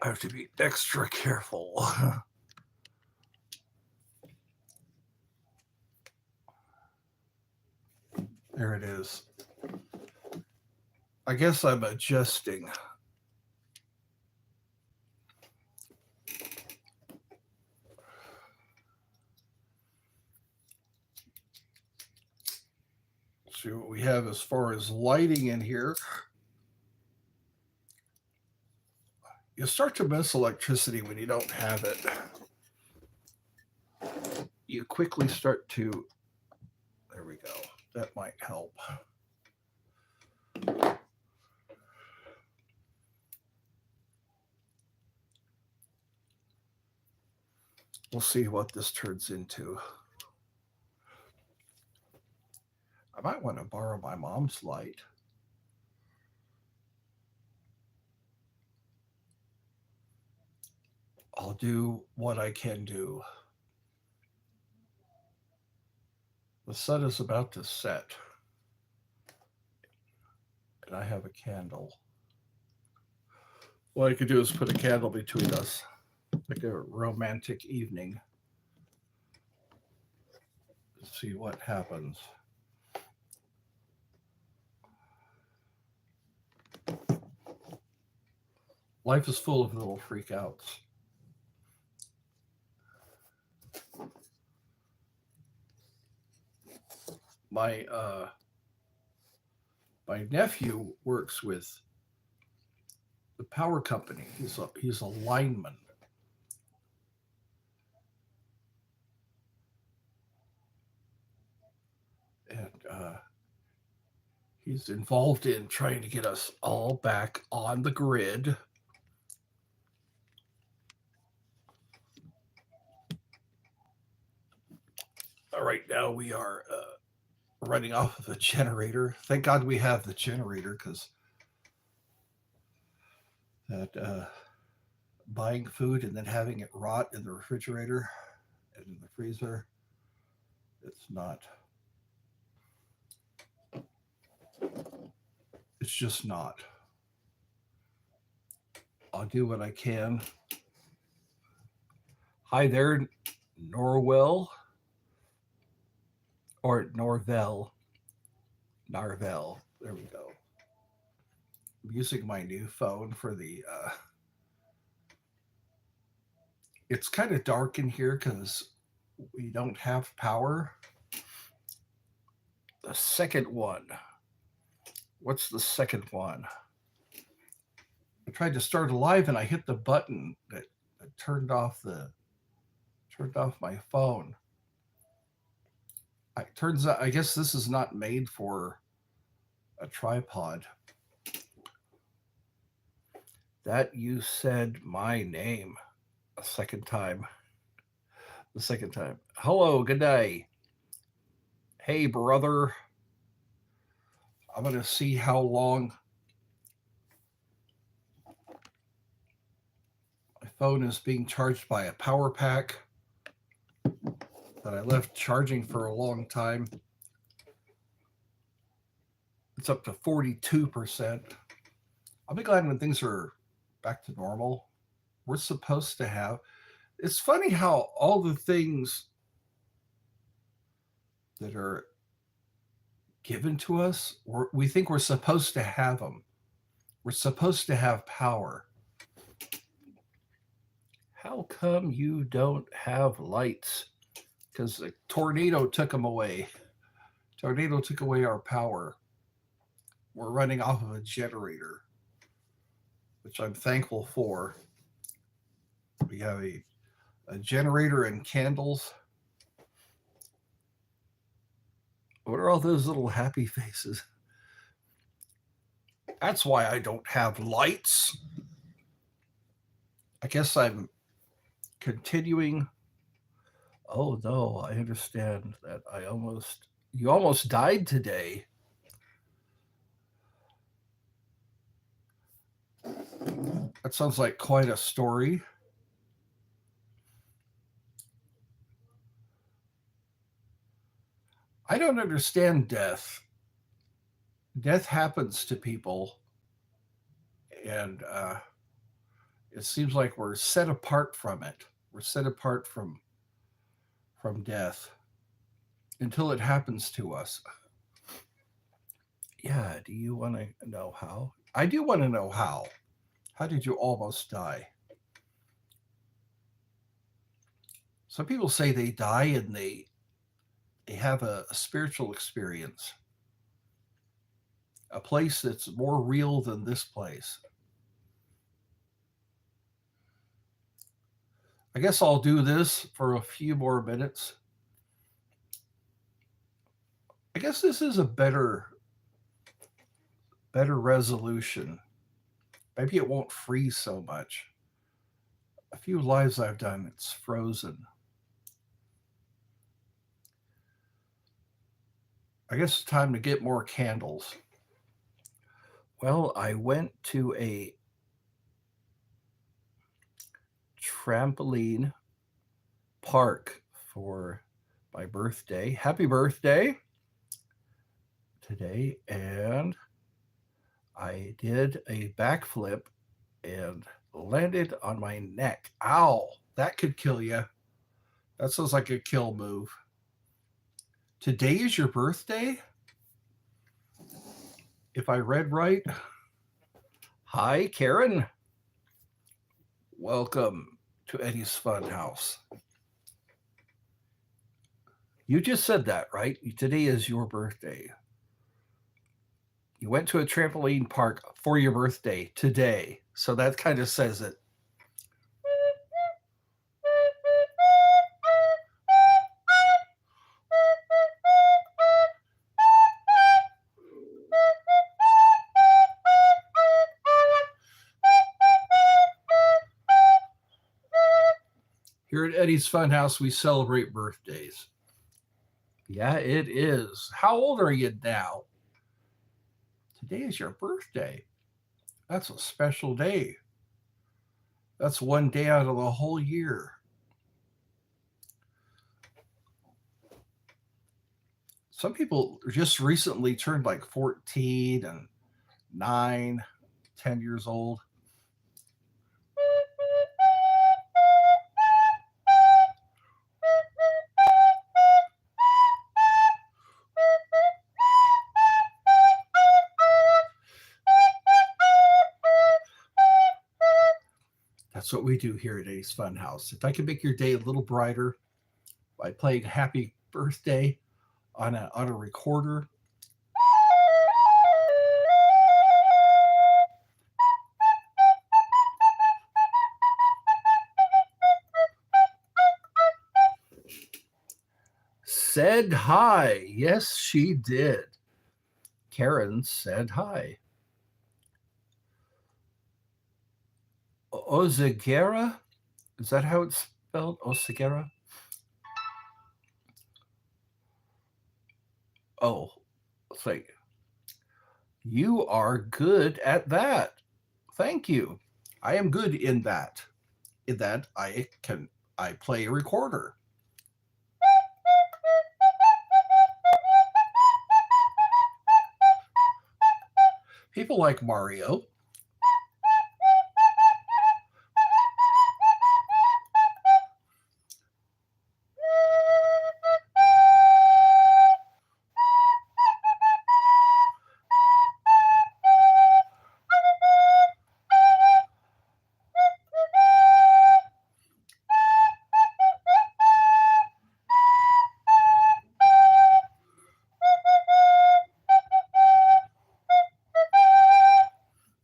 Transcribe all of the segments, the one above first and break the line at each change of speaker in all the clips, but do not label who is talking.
I have to be extra careful. There it is. I guess I'm adjusting. See what we have as far as lighting in here. You start to miss electricity when you don't have it. You quickly start to, there we go, that might help. We'll see what this turns into. I might want to borrow my mom's light. I'll do what I can do. The sun is about to set, and I have a candle. What I could do is put a candle between us, like a romantic evening. Let's see what happens. Life is full of little freakouts. My nephew works with the power company. He's a lineman. And he's involved in trying to get us all back on the grid. Right now we are running off of a generator. Thank God we have the generator, because that buying food and then having it rot in the refrigerator and in the freezer, it's just not. I'll do what I can. Hi there, Norwell. Or Narvel. There we go. I'm using my new phone for the. It's kind of dark in here because we don't have power. The second one. What's the second one? I tried to start a live and I hit the button that turned off my phone. It turns out, I guess this is not made for a tripod. That you said my name the second time. Hello, good day. Hey, brother. I'm going to see how long my phone is being charged by a power pack that I left charging for a long time. It's up to 42%. I'll be glad when things are back to normal. We're supposed to have. It's funny how all the things that are given to us, we think we're supposed to have them. We're supposed to have power. How come you don't have lights? Because a tornado took them away. Tornado took away our power. We're running off of a generator, which I'm thankful for. We have a generator and candles. What are all those little happy faces? That's why I don't have lights. I guess I'm continuing. Oh no, I understand that you almost died today. That sounds like quite a story. I don't understand death. Death happens to people, and it seems like we're set apart from it. We're set apart from death until it happens to us. Yeah, do you want to know how? I do want to know how. How did you almost die? Some people say they die and they have a spiritual experience, a place that's more real than this place. I guess I'll do this for a few more minutes. I guess this is a better resolution. Maybe it won't freeze so much. A few lives I've done, it's frozen. I guess it's time to get more candles. Well, I went to a trampoline park for my birthday. Happy birthday today. And I did a backflip and landed on my neck. Ow, that could kill you. That sounds like a kill move. Today is your birthday? If I read right. Hi, Karen. Welcome to Eddie's Funhouse. You just said that, right? Today is your birthday. You went to a trampoline park for your birthday today. So that kind of says it. Here at Eddie's Funhouse, we celebrate birthdays. Yeah, it is. How old are you now? Today is your birthday. That's a special day. That's one day out of the whole year. Some people just recently turned like 14 and 9, 10 years old. That's what we do here at Ace Funhouse. If I can make your day a little brighter by playing Happy Birthday on a recorder. Said hi. Yes, she did. Karen said hi. Ozagera? Is that how it's spelled? Ozagera? Oh, it's like, you are good at that. Thank you. I am good in that. In that I play a recorder. People like Mario.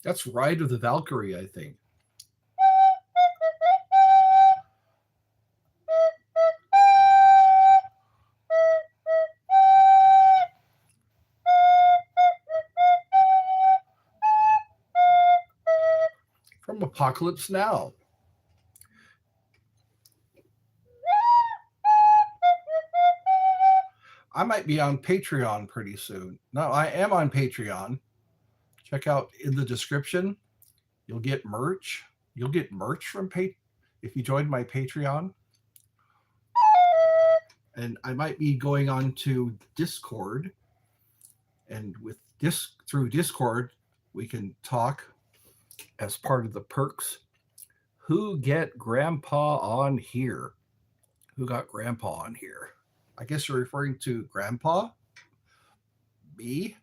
That's Ride of the Valkyrie, I think. From Apocalypse Now. I might be on Patreon pretty soon. No, I am on Patreon. Check out in the description. You'll get merch. You'll get merch from if you join my Patreon. And I might be going on to Discord. And through Discord, we can talk as part of the perks. Who get Grandpa on here? Who got Grandpa on here? I guess you're referring to Grandpa? Me?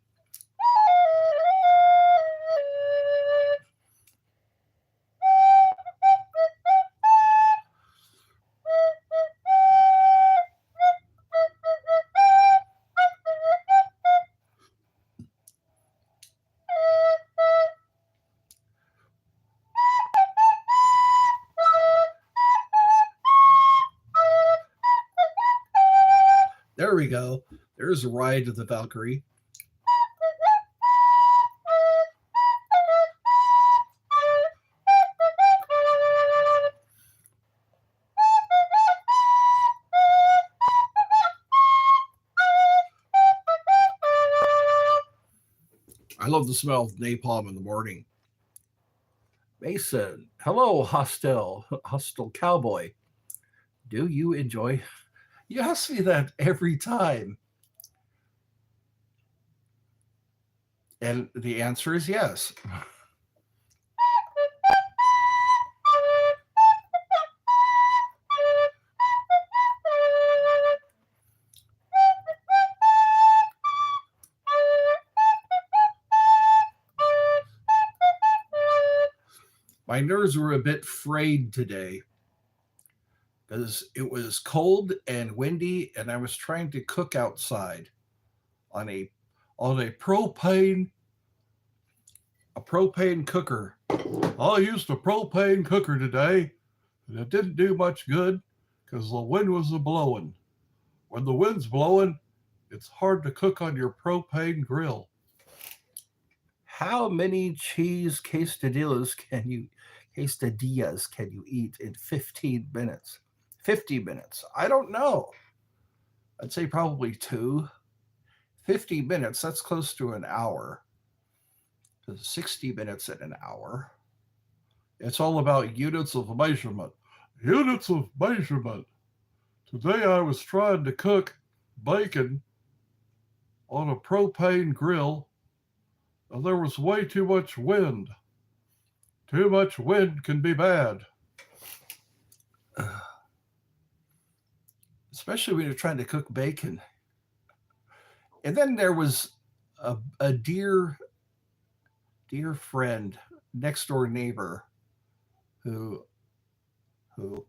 There we go. There's a ride to the Valkyrie. I love the smell of napalm in the morning. Mason, hello, hostile cowboy. Do you enjoy? You ask me that every time. And the answer is yes. My nerves were a bit frayed today because it was cold and windy, and I was trying to cook outside on a propane cooker. I used a propane cooker today, and it didn't do much good because the wind was blowing. When the wind's blowing, it's hard to cook on your propane grill. How many cheese quesadillas can you eat in 15 minutes? 50 minutes. I don't know. I'd say probably 2. 50 minutes, that's close to an hour. 60 minutes in an hour. It's all about units of measurement. Units of measurement. Today I was trying to cook bacon on a propane grill, and there was way too much wind. Too much wind can be bad. Especially when you're trying to cook bacon. And then there was a dear friend, next door neighbor, who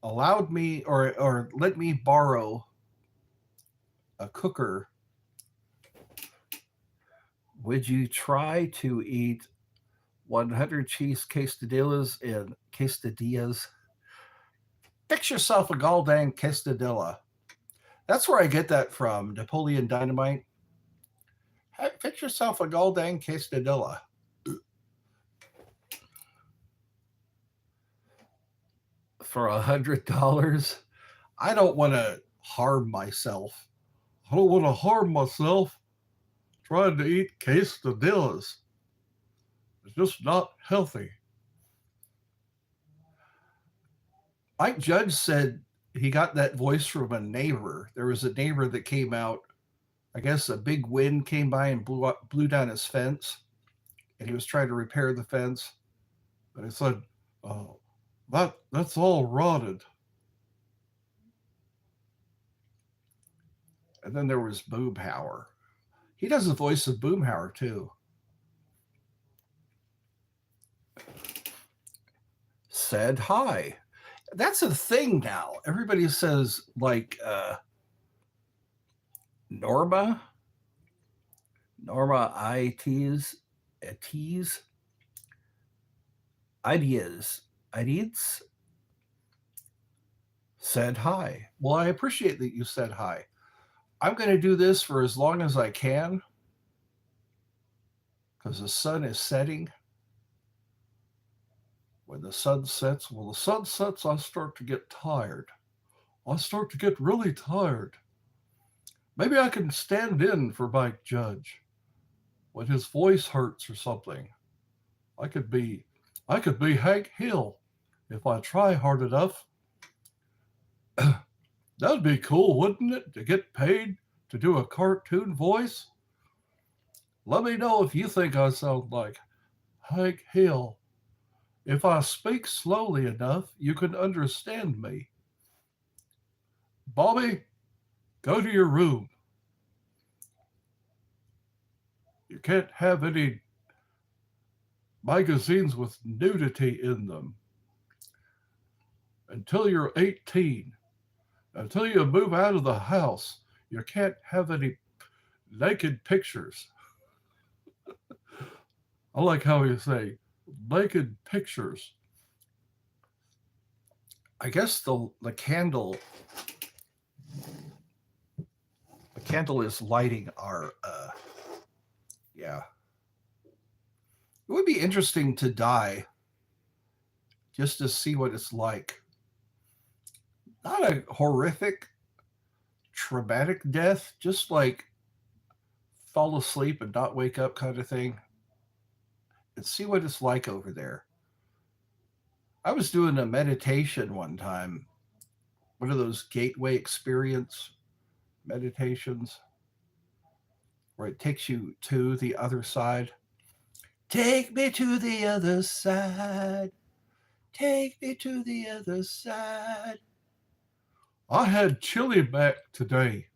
allowed me or let me borrow a cooker. Would you try to eat 100 cheese quesadillas? Fix yourself a goddamn quesadilla. That's where I get that from, Napoleon Dynamite. Fix yourself a goddamn quesadilla. For $100? I don't want to harm myself. I don't want to harm myself trying to eat quesadillas. It's just not healthy. Mike Judge said he got that voice from a neighbor. There was a neighbor that came out. I guess a big wind came by and blew down his fence, and he was trying to repair the fence. And he said, "Oh, that's all rotted." And then there was Boomhauer. He does the voice of Boomhauer too. Said hi. That's a thing now. Everybody says like Norma ideas, said hi. Well, I appreciate that you said hi. I'm going to do this for as long as I can because the sun is setting. When the sun sets, I start to get tired. I start to get really tired. Maybe I can stand in for Mike Judge when his voice hurts or something. I could be Hank Hill if I try hard enough. That'd be cool, wouldn't it? To get paid to do a cartoon voice? Let me know if you think I sound like Hank Hill. If I speak slowly enough, you can understand me. Bobby, go to your room. You can't have any magazines with nudity in them until you're 18. Until you move out of the house, you can't have any naked pictures. I like how you say naked pictures. I guess the candle is lighting our yeah. It would be interesting to die just to see what it's like. Not a horrific, traumatic death, just like fall asleep and not wake up kind of thing. And see what it's like over there. I was doing a meditation one time, one of those gateway experience meditations where it takes you to the other side. Take me to the other side. Take me to the other side. I had chili back today.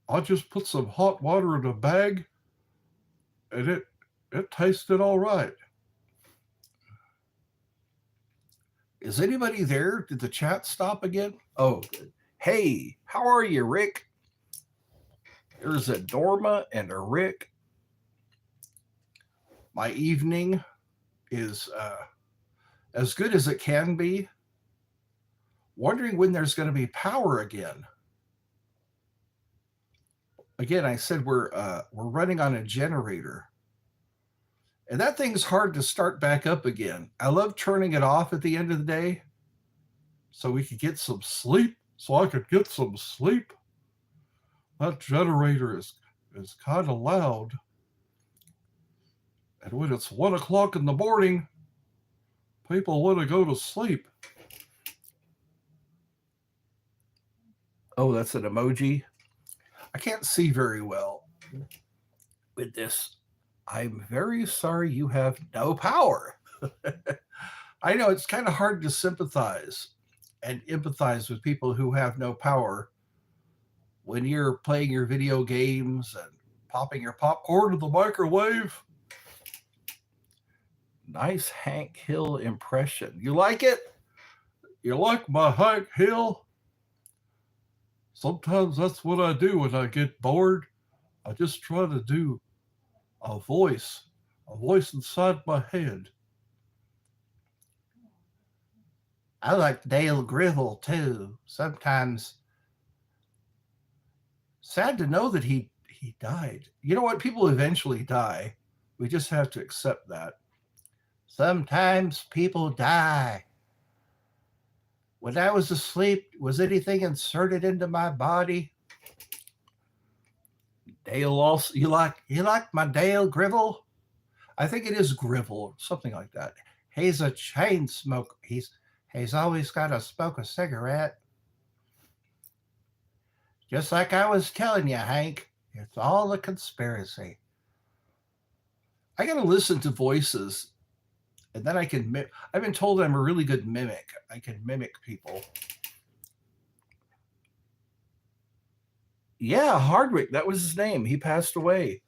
I just put some hot water in a bag and it tasted all right. Is anybody there? Did the chat stop again? Oh, good. Hey, how are you, Rick? There's a Dorma and a Rick. My evening is as good as it can be. Wondering when there's going to be power again. Again, I said we're running on a generator. And that thing's hard to start back up again. I love turning it off at the end of the day so we could get some sleep, so I could get some sleep. That generator is kind of loud. And when it's 1 o'clock in the morning, people want to go to sleep. Oh, that's an emoji. I can't see very well with this. I'm very sorry you have no power. I know it's kind of hard to sympathize and empathize with people who have no power when you're playing your video games and popping your popcorn in the microwave. Nice Hank Hill impression. You like it? You like my Hank Hill? Sometimes that's what I do when I get bored. I just try to do a voice inside my head. I like Dale Gribble too. Sometimes. Sad to know that he died. You know what? People eventually die. We just have to accept that. Sometimes people die. When I was asleep, was anything inserted into my body? Dale also, you like my Dale Gribble? I think it is Gribble, something like that. He's a chain smoker. He's always got to smoke a cigarette. Just like I was telling you, Hank, it's all a conspiracy. I got to listen to voices, and then I can. I've been told I'm a really good mimic. I can mimic people. Yeah, Hardwick. That was his name. He passed away.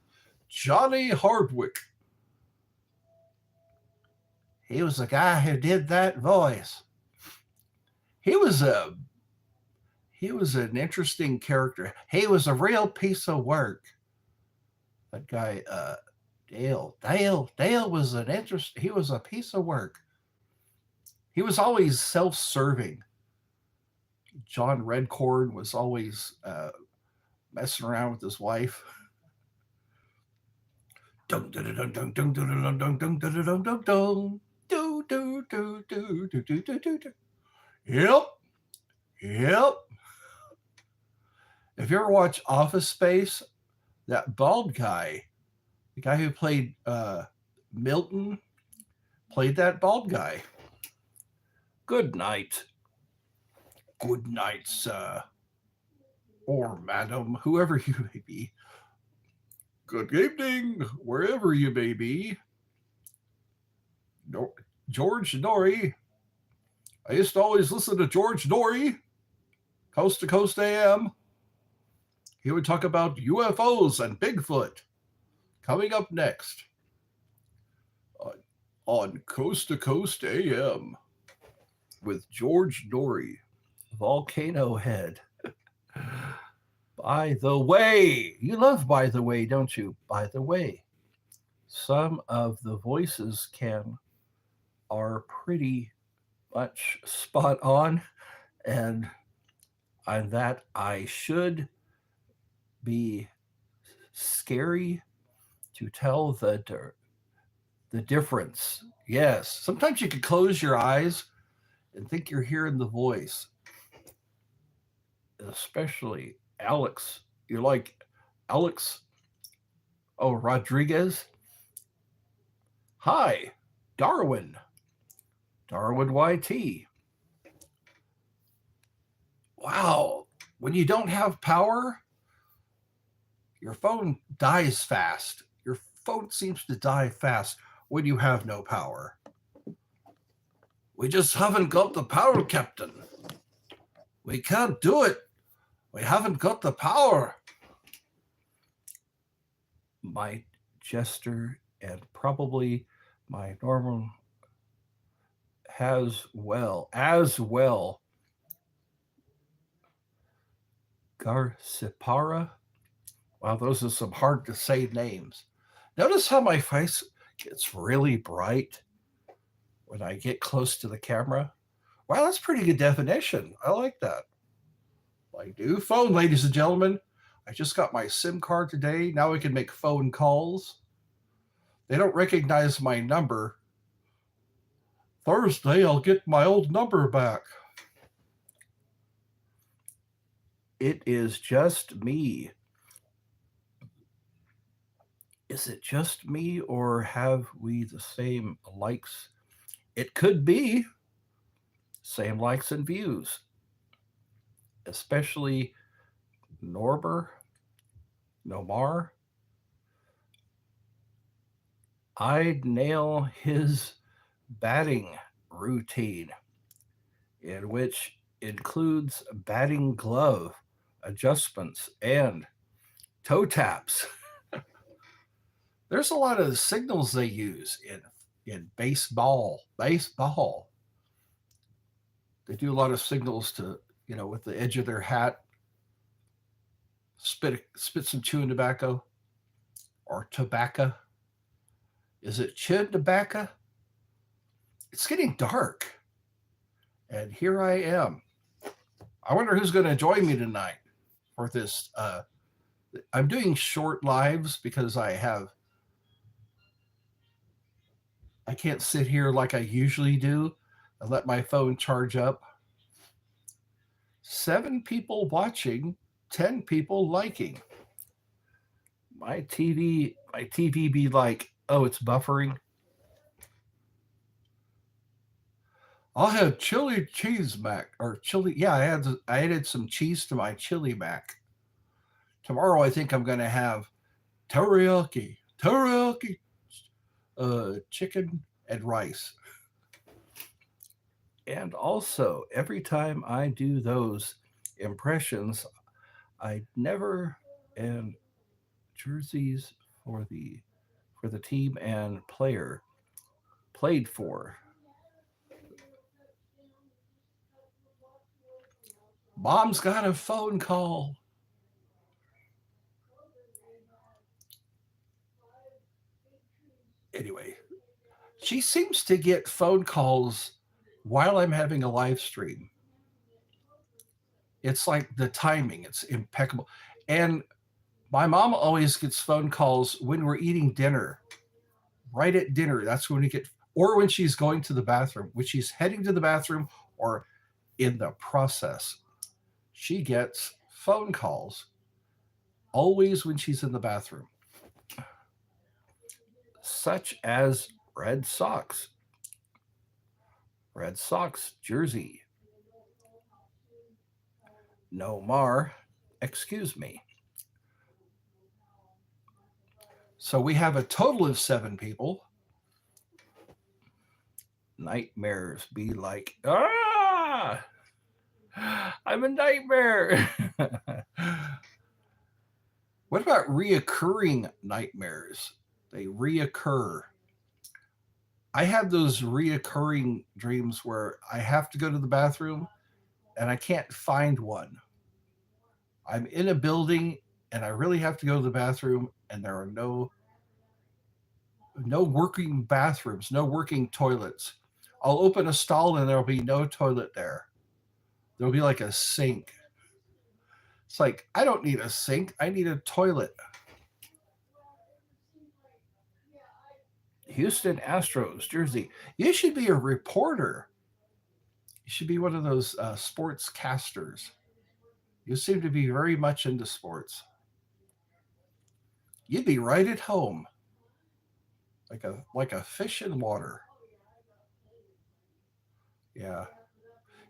Johnny Hardwick. He was the guy who did that voice. He was an interesting character. He was a real piece of work. That guy, Dale was he was a piece of work. He was always self-serving. John Redcorn was always messing around with his wife. Yep. If you ever watch Office Space, that bald guy, the guy who played Milton, played that bald guy. Good night. Good night, sir. Or madam, whoever you may be. Good evening, wherever you may be. George Norrie. I used to always listen to George Norrie, Coast to Coast AM. He would talk about UFOs and Bigfoot. Coming up next on Coast to Coast AM with George Norrie, Volcano Head. By the way, you love By the Way, don't you? By the way, some of the voices are pretty much spot on, and that I should be scary to tell the difference. Yes, sometimes you can close your eyes and think you're hearing the voice. Especially Alex. You're like Alex. Oh, Rodriguez. Hi, Darwin. Darwin YT. Wow. When you don't have power, your phone dies fast. Your phone seems to die fast when you have no power. We just haven't got the power, Captain. We can't do it. We haven't got the power. My jester and probably my normal as well. Garcipara. Wow, those are some hard to say names. Notice how my face gets really bright when I get close to the camera. Wow, that's pretty good definition. I like that. My new phone, ladies and gentlemen. I just got my SIM card today. Now I can make phone calls. They don't recognize my number. Thursday, I'll get my old number back. It is just me. Is it just me, or have we the same likes? It could be. Same likes and views. Especially Nomar. I'd nail his batting routine, in which includes batting glove adjustments and toe taps. There's a lot of signals they use in baseball. They do a lot of signals to, with the edge of their hat, spit some chewing tobacco or tobacco. Is it chin tobacco? It's getting dark. And here I am. I wonder who's going to join me tonight for this. I'm doing short lives because I can't sit here like I usually do and let my phone charge up. 7 people watching, 10 people liking. My TV be like, oh, it's buffering. I'll have chili cheese mac or chili. Yeah, I added some cheese to my chili mac. Tomorrow I think I'm going to have teriyaki, chicken and rice. And also, every time I do those impressions, I never and jerseys for the team and player played for. Mom's got a phone call. Anyway, she seems to get phone calls while I'm having a live stream. It's like the timing, it's impeccable. And my mom always gets phone calls when we're eating dinner. Right at dinner, that's when we get, or when she's going to the bathroom, when she's heading to the bathroom or in the process. She gets phone calls always when she's in the bathroom, such as Red Sox jersey. Nomar, excuse me. So we have a total of 7 people. Nightmares be like, ah, I'm a nightmare. What about reoccurring nightmares? They reoccur. I have those reoccurring dreams where I have to go to the bathroom and I can't find one. I'm in a building and I really have to go to the bathroom and there are no working bathrooms, no working toilets. I'll open a stall and there'll be no toilet there. There'll be like a sink. It's like, I don't need a sink. I need a toilet. Houston Astros, Jersey. You should be a reporter. You should be one of those sports casters. You seem to be very much into sports. You'd be right at home, like a fish in water. Yeah.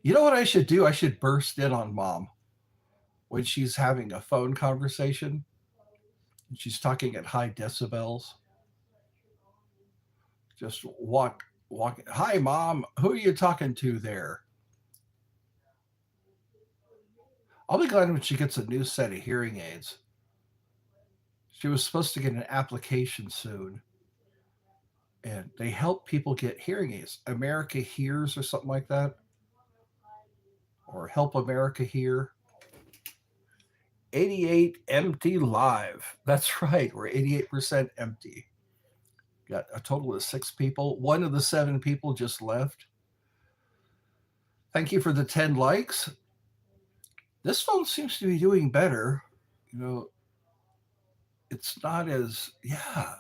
You know what I should do? I should burst in on mom when she's having a phone conversation and she's talking at high decibels. Just walk. Hi, mom. Who are you talking to there? I'll be glad when she gets a new set of hearing aids. She was supposed to get an application soon, and they help people get hearing aids. America Hears or something like that, or Help America Hear. 88 empty live. That's right. We're 88% empty. Got a total of 6 people. One of the 7 people just left. Thank you for the 10 likes. This phone seems to be doing better. You know, it's not as, yeah,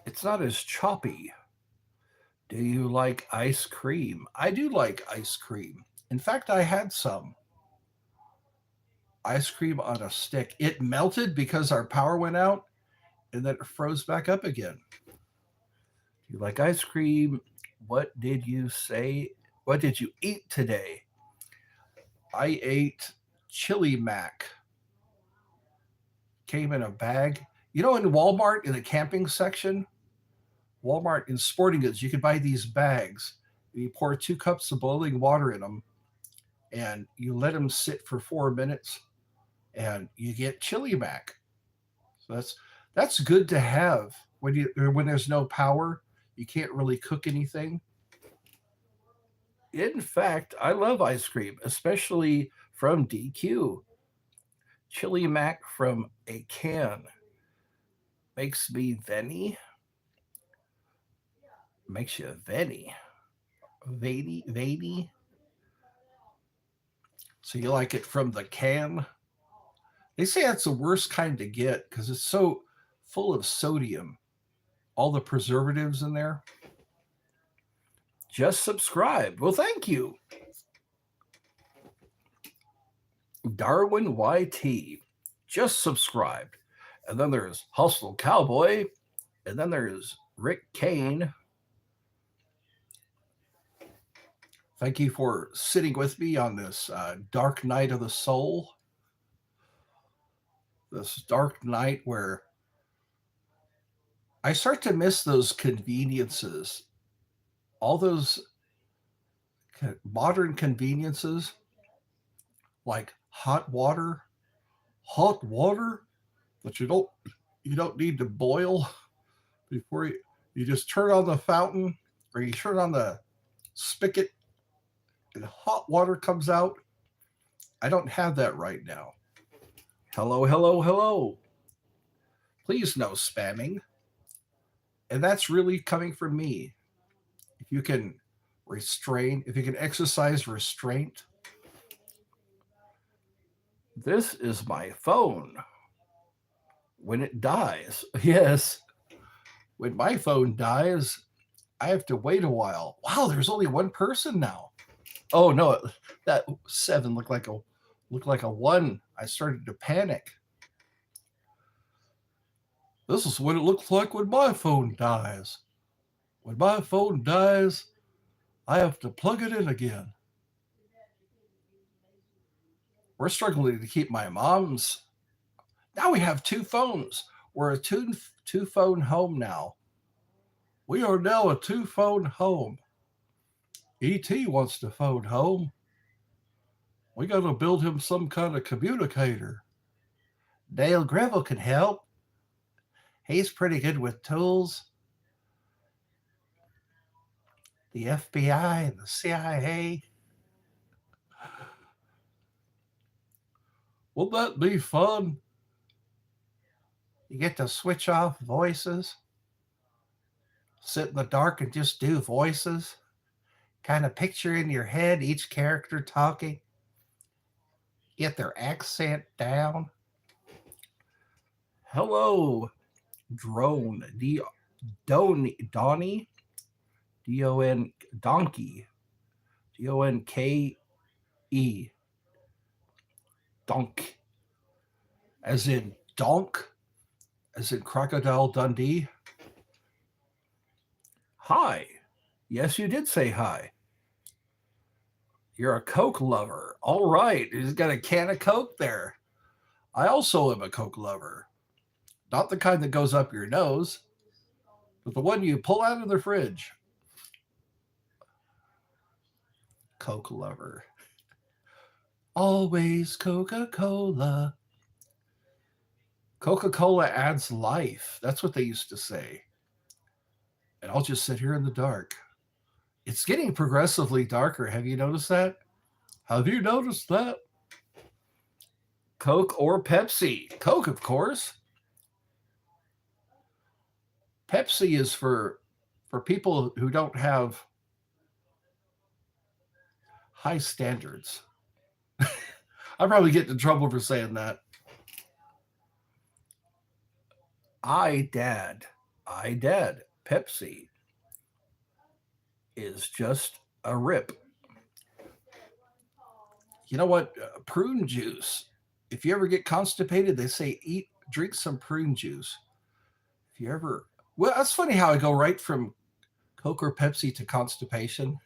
it's not as choppy. Do you like ice cream? I do like ice cream. In fact, I had some ice cream on a stick. It melted because our power went out and then it froze back up again. Do you like ice cream? What did you say? What did you eat today? I ate chili mac. Came in a bag. You know, in Walmart, in the camping section, Walmart in sporting goods, you could buy these bags. You pour 2 cups of boiling water in them and you let them sit for 4 minutes and you get chili mac. So that's good to have when there's no power. You can't really cook anything. In fact, I love ice cream, especially from DQ. Chili mac from a can makes me venny. Makes you venny. Veiny. So you like it from the can? They say that's the worst kind to get because it's so full of sodium. All the preservatives in there. Just subscribe. Well, thank you. Darwin YT. Just subscribed. And then there's Hustle Cowboy. And then there's Rick Kane. Thank you for sitting with me on this dark night of the soul. This dark night where I start to miss those conveniences, all those modern conveniences like hot water that you don't need to boil before you just turn on the fountain or you turn on the spigot and hot water comes out. I don't have that right now. Hello. Please no spamming. And that's really coming from me. If you can exercise restraint. This is my phone. When it dies, yes. When my phone dies, I have to wait a while. Wow, there's only one person now. Oh no, that 7 looked like a 1. I started to panic. This is what it looks like when my phone dies. When my phone dies, I have to plug it in again. We're struggling to keep my mom's. Now we have 2 phones. We're a two phone home now. We are now a 2 phone home. E.T. wants to phone home. We got to build him some kind of communicator. Dale Greville can help. He's pretty good with tools. The FBI and the CIA. Won't that be fun? You get to switch off voices, sit in the dark and just do voices. Kind of picture in your head each character talking, get their accent down. Hello, drone. Donnie, D-O-N, donkey, D-O-N-K-E, donk, as in donk, as in Crocodile Dundee. Hi. Yes, you did say hi. You're a Coke lover. All right. He's got a can of Coke there. I also am a Coke lover. Not the kind that goes up your nose, but the one you pull out of the fridge. Coke lover. Always Coca-Cola. Coca-Cola adds life. That's what they used to say. And I'll just sit here in the dark. It's getting progressively darker. Have you noticed that? Have you noticed that? Coke or Pepsi? Coke, of course. Pepsi is for people who don't have high standards. I probably get in trouble for saying that. I dad. Pepsi is just a rip. You know what? Prune juice. If you ever get constipated, they say drink some prune juice. If you ever, well, that's funny how I go right from Coke or Pepsi to constipation.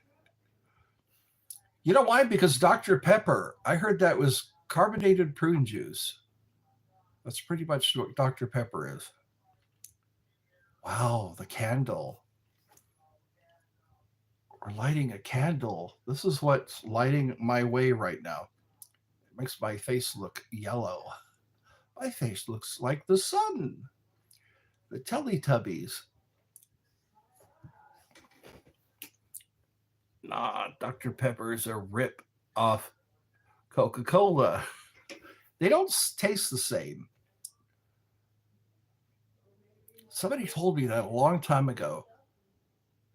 You know why? Because Dr. Pepper, I heard that was carbonated prune juice. That's pretty much what Dr. Pepper is. Wow, the candle. We're lighting a candle. This is what's lighting my way right now. It makes my face look yellow. My face looks like the sun. The Teletubbies. Nah, Dr. Pepper is a rip off Coca-Cola. They don't taste the same. Somebody told me that a long time ago.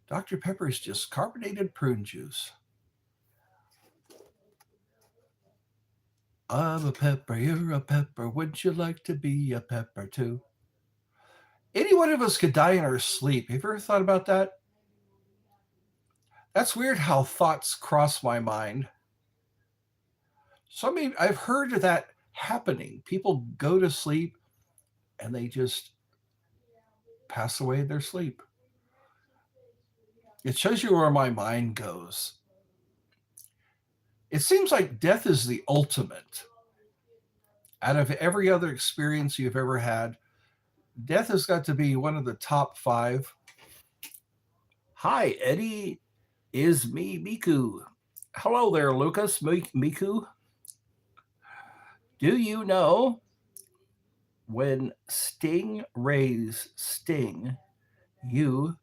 Dr. Pepper is just carbonated prune juice. I'm a pepper, you're a pepper. Wouldn't you like to be a pepper too? Any one of us could die in our sleep. Have you ever thought about that? That's weird how thoughts cross my mind. So I've heard of that happening. People go to sleep and they just pass away in their sleep. It shows you where my mind goes. It seems like death is the ultimate. Out of every other experience you've ever had, death has got to be one of the top 5. Hi, Eddie. Is me, Miku. Hello there, Lucas. Miku. Do you know when stingrays sting, you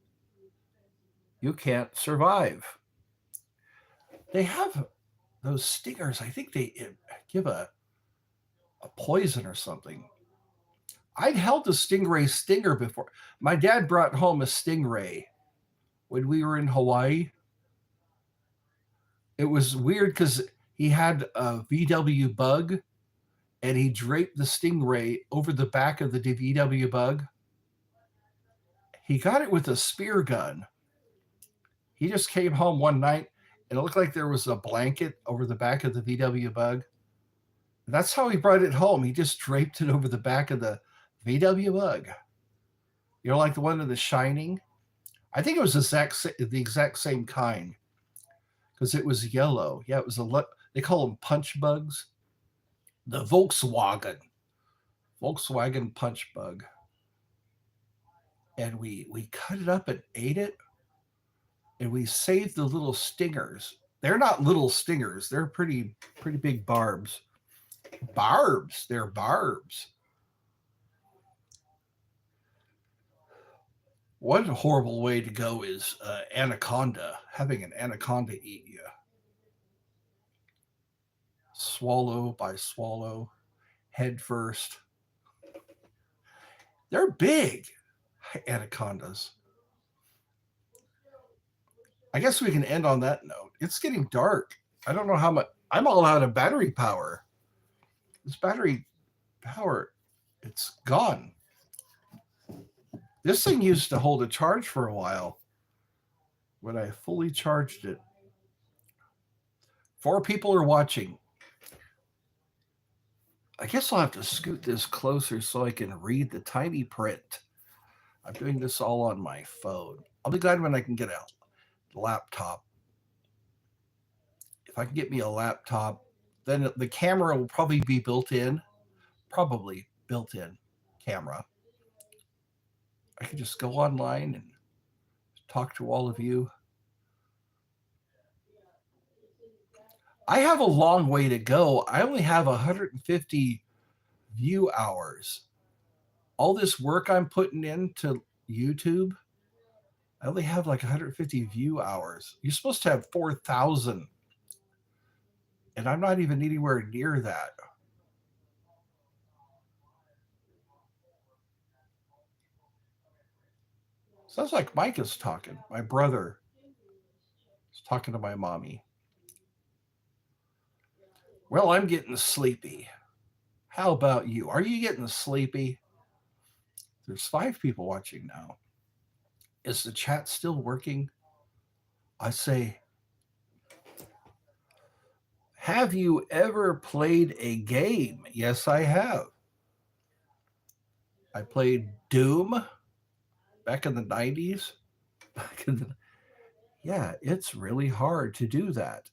can't survive? They have those stingers. I think they give a poison or something. I'd held a stingray stinger before. My dad brought home a stingray when we were in Hawaii. It was weird because he had a VW bug and he draped the stingray over the back of the VW bug. He got it with a spear gun. He just came home one night and it looked like there was a blanket over the back of the VW bug. That's how he brought it home. He just draped it over the back of the VW bug. You know, like the one in The Shining? I think it was the exact same kind because it was yellow. Yeah, it was they call them punch bugs. The Volkswagen punch bug. And we cut it up and ate it. and we save the little stingers. They're not little stingers. They're pretty big barbs. Barbs. They're barbs. One horrible way to go is anaconda. Having an anaconda eat you. Swallow by swallow, head first. They're big, anacondas. I guess we can end on that note. It's getting dark. I don't know how much. I'm all out of battery power. This battery power, it's gone. This thing used to hold a charge for a while when I fully charged it. 4 people are watching. I guess I'll have to scoot this closer so I can read the tiny print. I'm doing this all on my phone. I'll be glad when I can get a laptop. If I can get me a laptop, then the camera will probably be built in. Probably built in camera. I can just go online and talk to all of you. I have a long way to go. I only have 150 view hours. All this work I'm putting into YouTube, I only have like 150 view hours. You're supposed to have 4,000. And I'm not even anywhere near that. Sounds like Mike is talking. My brother is talking to my mommy. Well, I'm getting sleepy. How about you? Are you getting sleepy? There's 5 people watching now. Is the chat still working? I say, have you ever played a game? Yes, I have. I played Doom back in the 90s. Yeah, it's really hard to do that.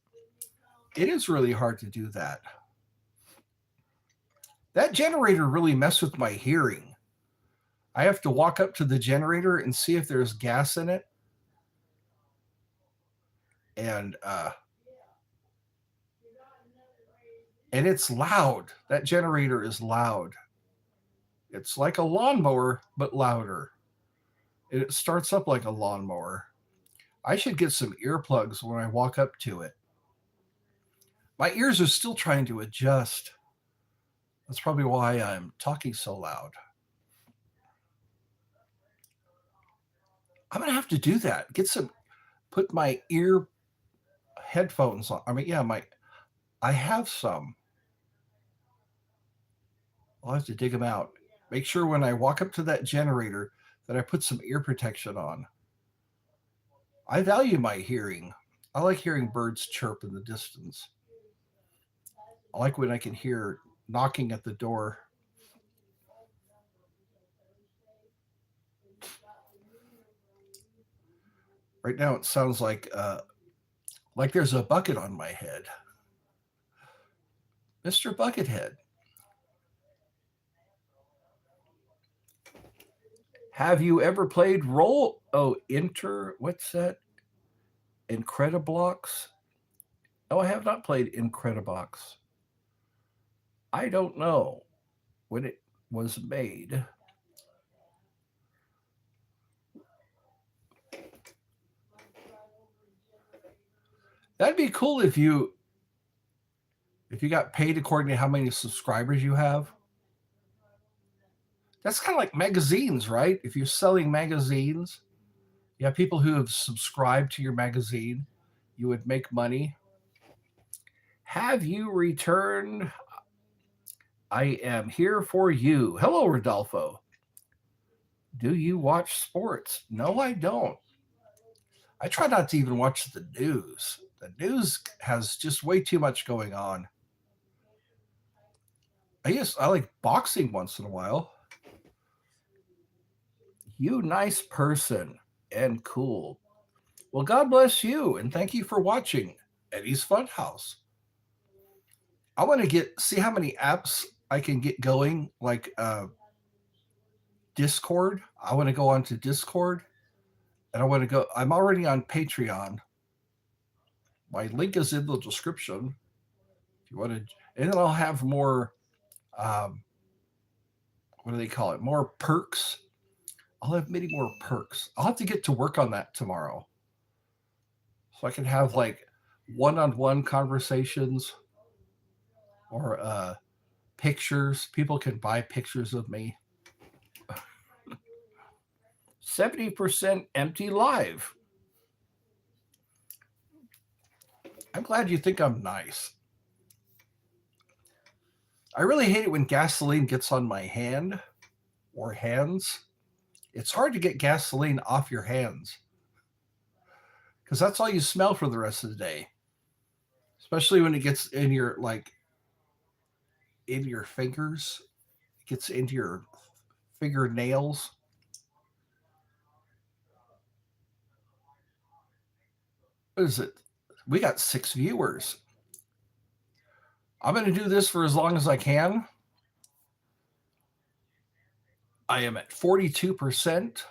It is really hard to do that. That generator really messed with my hearing. I have to walk up to the generator and see if there's gas in it. And it's loud. That generator is loud. It's like a lawnmower, but louder. And it starts up like a lawnmower. I should get some earplugs when I walk up to it. My ears are still trying to adjust. That's probably why I'm talking so loud. I'm going to have to do that. Put my ear headphones on. I have some. I'll have to dig them out. Make sure when I walk up to that generator that I put some ear protection on. I value my hearing. I like hearing birds chirp in the distance. I like when I can hear knocking at the door. Right now it sounds like there's a bucket on my head. Mr. Buckethead. Have you ever played what's that? Incrediblocks? No, I have not played Incredibox. I don't know when it was made. That'd be cool if you got paid according to how many subscribers you have. That's kind of like magazines, right? If you're selling magazines, you have people who have subscribed to your magazine, you would make money. Have you returned? I am here for you. Hello, Rodolfo. Do you watch sports? No, I don't. I try not to even watch the news. The news has just way too much going on. I like boxing once in a while. You nice person and cool. Well, God bless you, and thank you for watching Eddie's Funhouse. I want to see how many apps I can get going, like Discord. I want to go on to Discord and I want to go. I'm already on Patreon. My link is in the description. If you want to, and then I'll have more. Um, what do they call it? More perks. I'll have many more perks. I'll have to get to work on that tomorrow, so I can have like one-on-one conversations or pictures. People can buy pictures of me. 70% empty live. I'm glad you think I'm nice. I really hate it when gasoline gets on my hand or hands. It's hard to get gasoline off your hands because that's all you smell for the rest of the day. Especially when it gets in your in your fingers, it gets into your fingernails. What is it? We got 6 viewers. I'm going to do this for as long as I can. I am at 42%.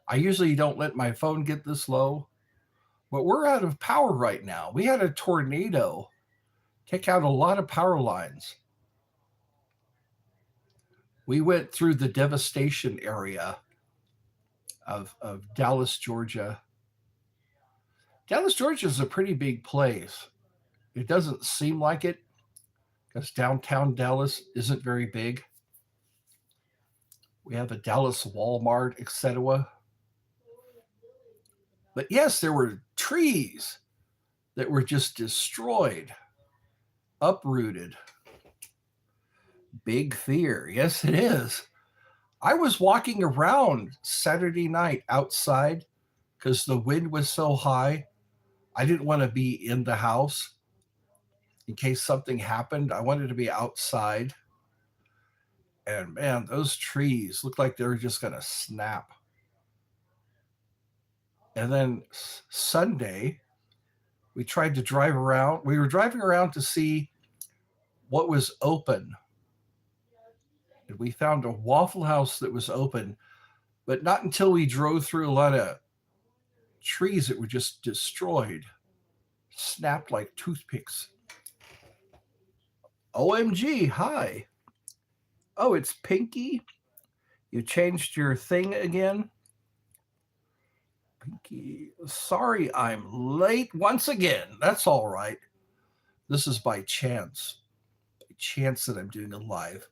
I usually don't let my phone get this low, but we're out of power right now. We had a tornado take out a lot of power lines. We went through the devastation area of Dallas, Georgia. Dallas, Georgia is a pretty big place. It doesn't seem like it because downtown Dallas isn't very big. We have a Dallas Walmart, etc. But yes, there were trees that were just destroyed, uprooted. Big fear. Yes, it is. I was walking around Saturday night outside because the wind was so high. I didn't want to be in the house in case something happened. I wanted to be outside. And man, those trees looked like they were just going to snap. And then Sunday, we tried to drive around. We were driving around to see what was open. And we found a Waffle House that was open, but not until we drove through a lot of trees that were just destroyed, snapped like toothpicks. OMG, hi. Oh, it's Pinky. You changed your thing again? Pinky, sorry I'm late once again. That's all right. This is by chance. By chance that I'm doing a live.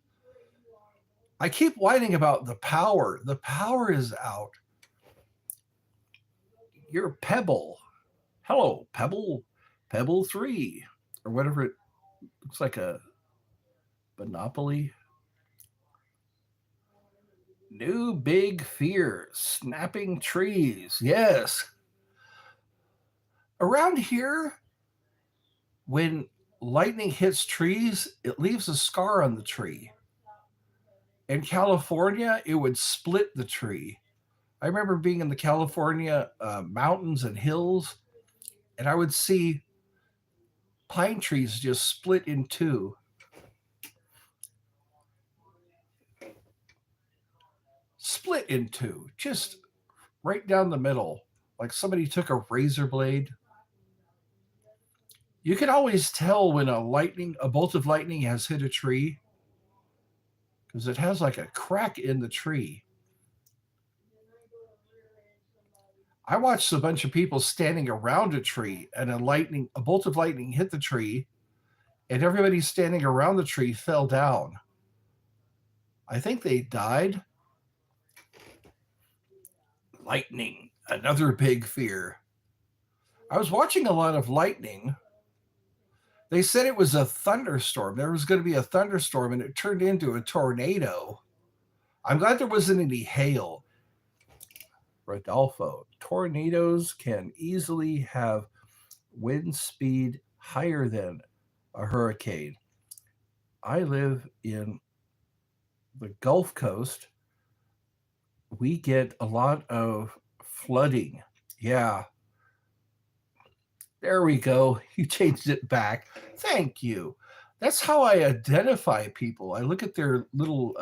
I keep whining about the power. The power is out. You're Pebble. Hello, Pebble. Pebble 3. Or whatever it looks like, a Monopoly. New big fear. Snapping trees. Yes. Around here, when lightning hits trees, it leaves a scar on the tree. In California, it would split the tree. I remember being in the California mountains and hills, and I would see pine trees just split in two. Split in two, just right down the middle, like somebody took a razor blade. You can always tell when a bolt of lightning has hit a tree because it has like a crack in the tree. I watched a bunch of people standing around a tree and a bolt of lightning hit the tree and everybody standing around the tree fell down. I think they died. Lightning, another big fear. I was watching a lot of lightning. They said it was a thunderstorm. There was going to be a thunderstorm and it turned into a tornado. I'm glad there wasn't any hail. Rodolfo, tornadoes can easily have wind speed higher than a hurricane. I live in the Gulf Coast. We get a lot of flooding. Yeah. There we go. You changed it back. Thank you. That's how I identify people. I look at their little,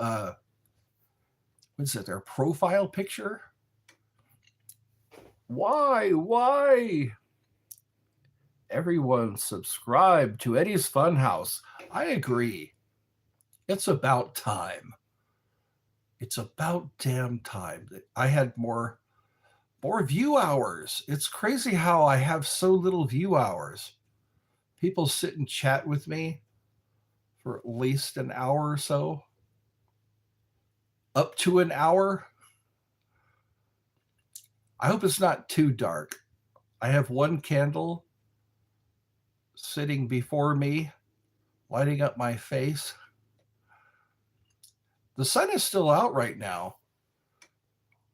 their profile picture. Why? Why? Everyone subscribe to Eddie's Funhouse. I agree. It's about time. It's about damn time that I had more view hours. It's crazy how I have so little view hours. People sit and chat with me for at least an hour or so, up to an hour. I hope it's not too dark. I have one candle sitting before me, lighting up my face. The sun is still out right now.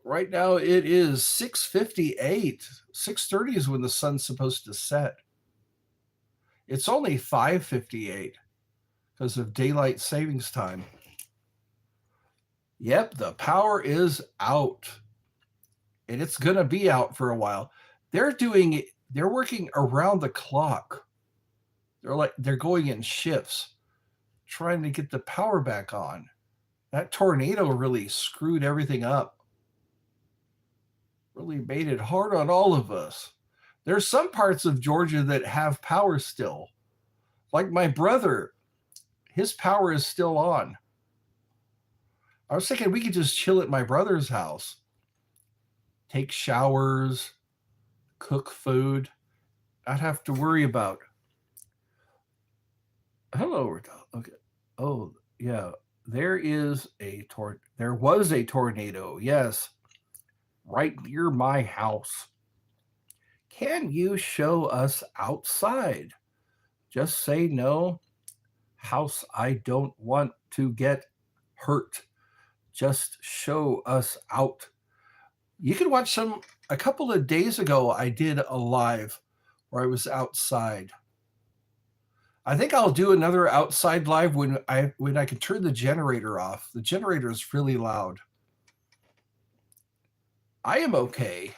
Right now it is 6:58. 6:30 is when the sun's supposed to set. It's only 5:58 because of daylight savings time. Yep, the power is out. And it's going to be out for a while. They're working around the clock. They're going in shifts trying to get the power back on. That tornado really screwed everything up. Really made it hard on all of us. There's some parts of Georgia that have power still. Like my brother, his power is still on. I was thinking we could just chill at my brother's house, take showers, cook food, not have to worry about. Hello, okay. Oh, yeah. There was a tornado, yes, right near my house. Can you show us outside? Just say no. House, I don't want to get hurt. Just show us out. You can watch a couple of days ago, I did a live where I was outside. I think I'll do another outside live when I can turn the generator off. The generator is really loud. I am okay.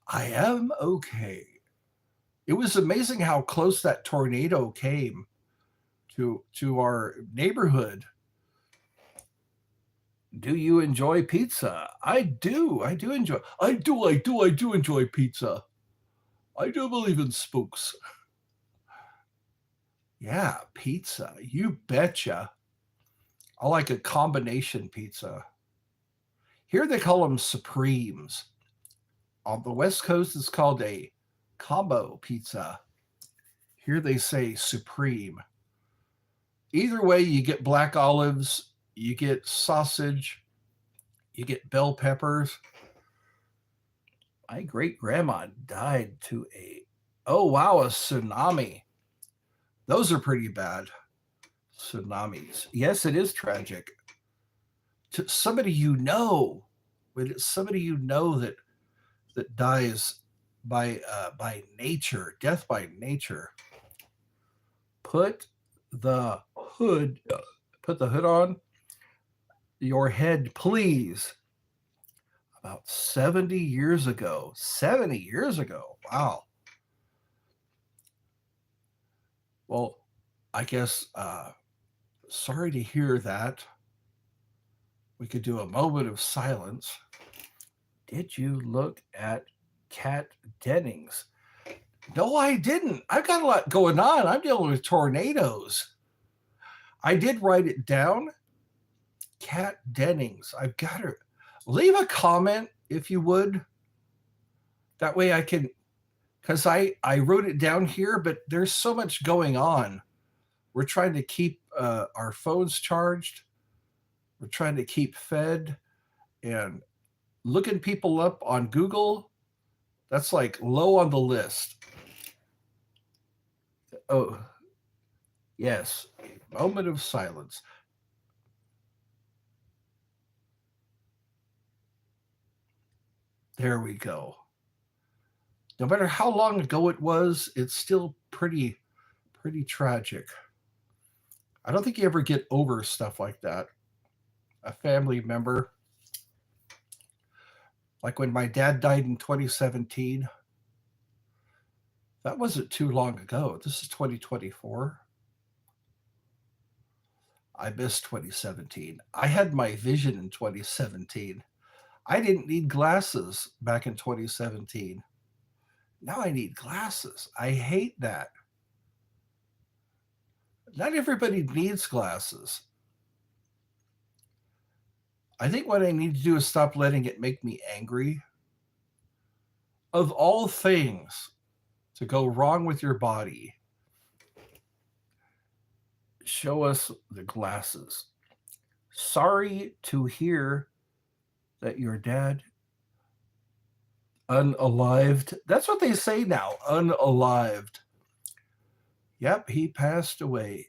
I am okay. It was amazing how close that tornado came to our neighborhood. Do you enjoy pizza? I do. I do enjoy pizza. I do believe in spooks. Yeah, pizza. You betcha. I like a combination pizza. Here they call them Supremes. On the West Coast, it's called a combo pizza. Here they say Supreme. Either way, you get black olives, you get sausage, you get bell peppers. My great grandma died to a tsunami. Those are pretty bad. Tsunamis. Yes, it is tragic. To somebody you know, when it's somebody you know that dies by nature, death by nature. Put the hood on your head, please. About 70 years ago. 70 years ago. Wow. Well, I guess sorry to hear that. We could do a moment of silence. Did you look at Kat Dennings? No, I didn't. I've got a lot going on. I'm dealing with tornadoes. I did write it down. Kat Dennings. I've got her. Leave a comment if you would. That way I can, because I wrote it down here, but there's so much going on. We're trying to keep our phones charged. We're trying to keep fed, and looking people up on Google, that's like low on the list. Oh, yes, a moment of silence. There we go. No matter how long ago it was, it's still pretty tragic. I don't think you ever get over stuff like that. A family member, like when my dad died in 2017, that wasn't too long ago. This is 2024. I missed 2017. I had my vision in 2017. I didn't need glasses back in 2017. Now I need glasses. I hate that. Not everybody needs glasses. I think what I need to do is stop letting it make me angry. Of all things to go wrong with your body, show us the glasses. Sorry to hear that your dad unalived. That's what they say now, unalived. Yep, he passed away.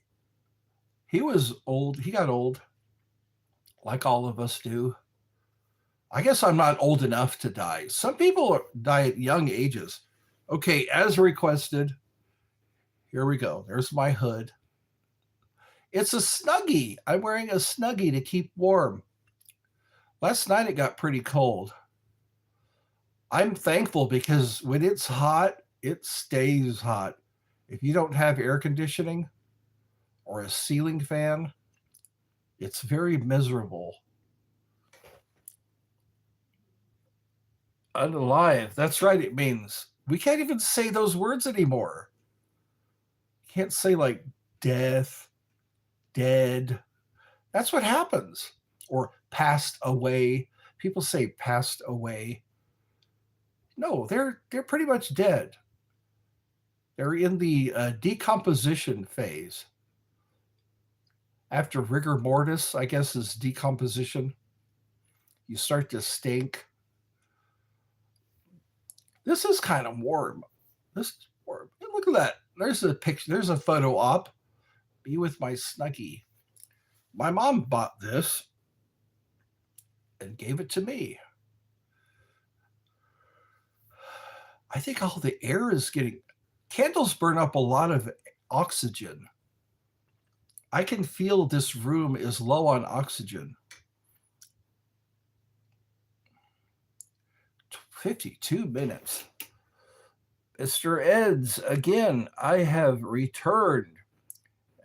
He was old. He got old, like all of us do. I guess I'm not old enough to die. Some people die at young ages. Okay, as requested, here we go. There's my hood. It's a Snuggie. I'm wearing a Snuggie to keep warm. Last night it got pretty cold. I'm thankful because when it's hot, it stays hot. If you don't have air conditioning or a ceiling fan, it's very miserable. Unalive. That's right. It means we can't even say those words anymore. Can't say like death, dead. That's what happens. Or passed away. People say passed away. No, they're pretty much dead. They're in the decomposition phase. After rigor mortis, I guess, is decomposition. You start to stink. This is kind of warm. This is warm. Look at that. There's a picture. There's a photo op. Me with my Snuggie. My mom bought this and gave it to me. I think all the air is getting... Candles burn up a lot of oxygen. I can feel this room is low on oxygen. 52 minutes. Mr. Eds, again, I have returned,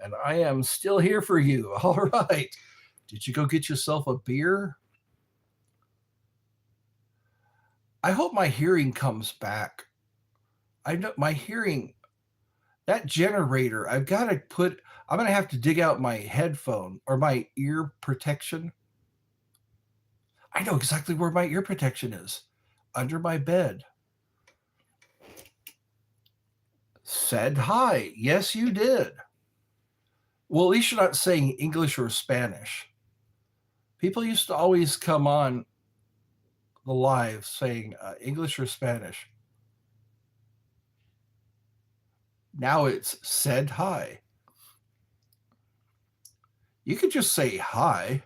and I am still here for you. All right. Did you go get yourself a beer? I hope my hearing comes back. I know my hearing, that generator, I'm going to have to dig out my headphone or my ear protection. I know exactly where my ear protection is. Under my bed. Said hi. Yes, you did. Well, at least you're not saying English or Spanish. People used to always come on the live saying English or Spanish. Now it's said hi. You could just say hi.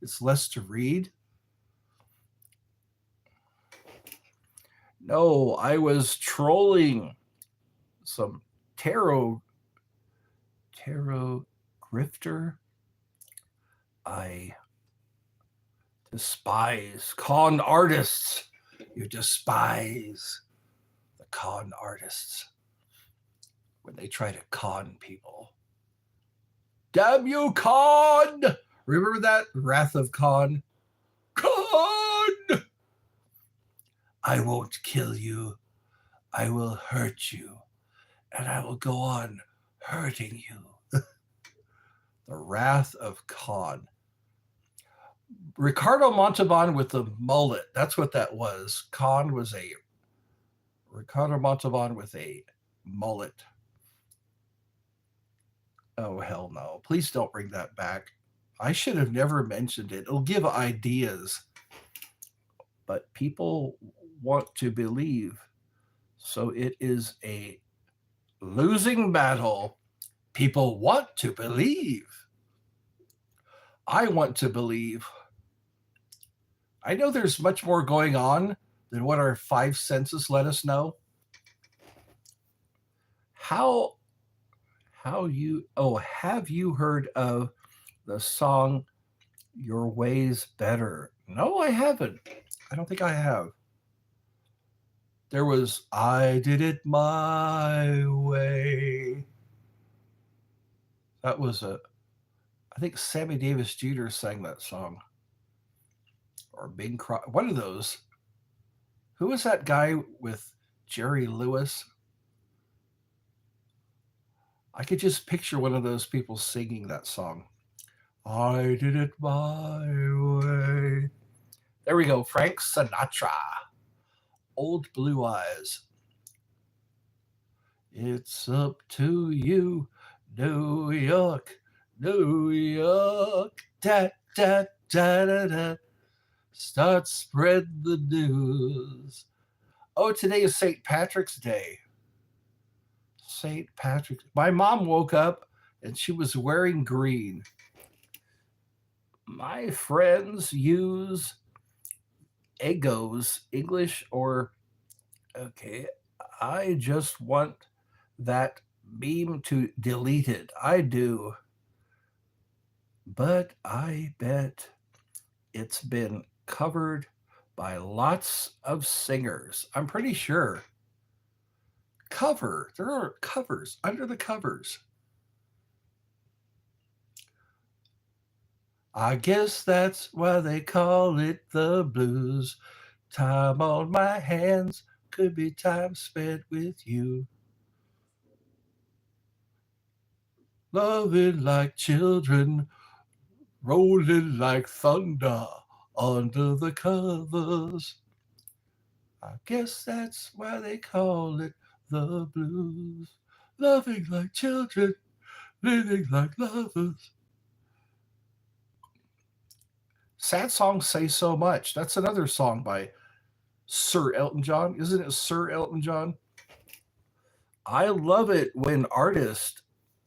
It's less to read. No, I was trolling some tarot grifter. I despise con artists. You despise the con artists when they try to con people. Damn you, con! Remember that? Wrath of Con? Con! I won't kill you. I will hurt you. And I will go on hurting you. The Wrath of Con. Ricardo Montalban with the mullet. That's what that was. Con was a Ricardo Montalban with a mullet. Oh, hell no. Please don't bring that back. I should have never mentioned it. It'll give ideas. But people want to believe. So it is a losing battle. People want to believe. I want to believe. I know there's much more going on than what our five senses let us know. Have you heard of the song Your Way's Better? No, I haven't. I don't think I have. There was I Did It My Way. That was I think Sammy Davis Jr. sang that song. or Bing Crosby, one of those. Who was that guy with Jerry Lewis? I could just picture one of those people singing that song. I did it my way. There we go, Frank Sinatra. Old Blue Eyes. It's up to you, New York, New York. Da, da, da, da, da. Start spread the news. Oh, today is St. Patrick's Day. St. Patrick's. My mom woke up and she was wearing green. My friends use Egos, English, or okay, I just want that meme to delete it. I do. But I bet it's been covered by lots of singers. I'm pretty sure. Cover. There are covers under the covers. I guess that's why they call it the blues. Time on my hands could be time spent with you. Loving like children, rolling like thunder under the covers. I guess that's why they call it the blues. Loving like children, living like lovers. Sad songs say so much. That's another song by Sir Elton John. Isn't it Sir Elton John? I love it when artists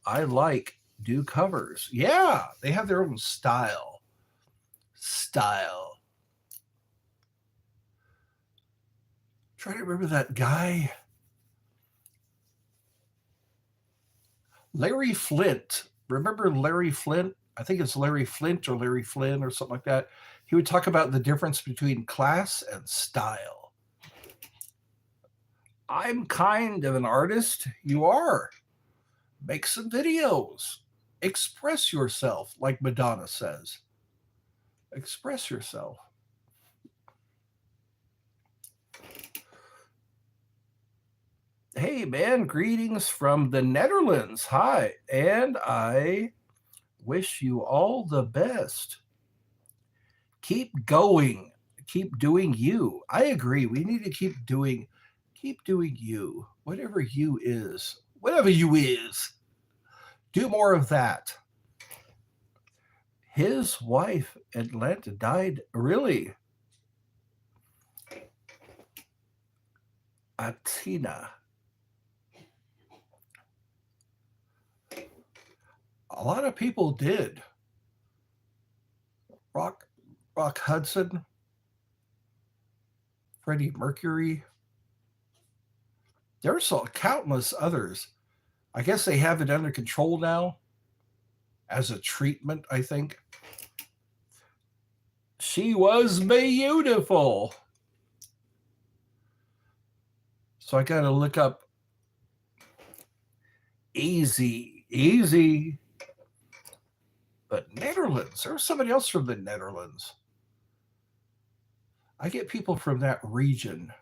I like do covers. Yeah, they have their own style. Style. Try to remember that guy. Larry Flint. Remember Larry Flint? I think it's Larry Flint or Larry Flynn or something like that. He would talk about the difference between class and style. I'm kind of an artist. You are. Make some videos. Express yourself, like Madonna says. Express yourself. Hey, man, greetings from the Netherlands. Hi, and I wish you all the best. Keep going. Keep doing you. I agree. We need to keep doing you. Whatever you is. Whatever you is. Do more of that. His wife, Atlanta, died. Really? Atina. A lot of people did. Rock Hudson, Freddie Mercury. There's countless others. I guess they have it under control now as a treatment, I think. She was beautiful. So I got to look up easy. But Netherlands, there was somebody else from the Netherlands. I get people from that region.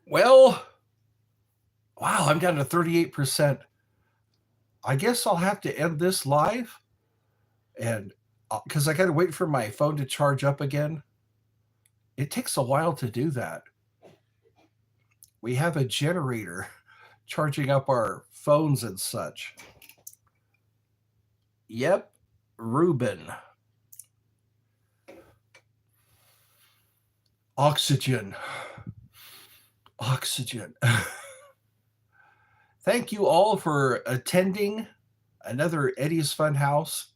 Well, wow, I'm down to 38%. I guess I'll have to end this live, and because I got to wait for my phone to charge up again. It takes a while to do that. We have a generator charging up our phones and such. Yep, Ruben. Oxygen. Thank you all for attending another Eddie's Funhouse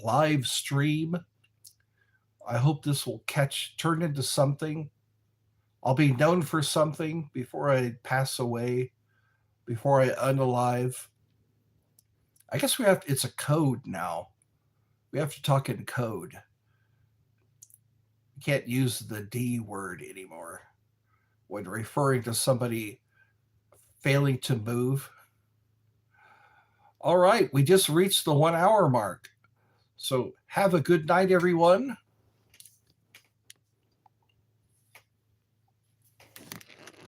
live stream. I hope this will turn into something. I'll be known for something before I pass away, before I unalive. I guess it's a code now. We have to talk in code. You can't use the D word anymore when referring to somebody failing to move. All right, we just reached the 1 hour mark. So have a good night, everyone.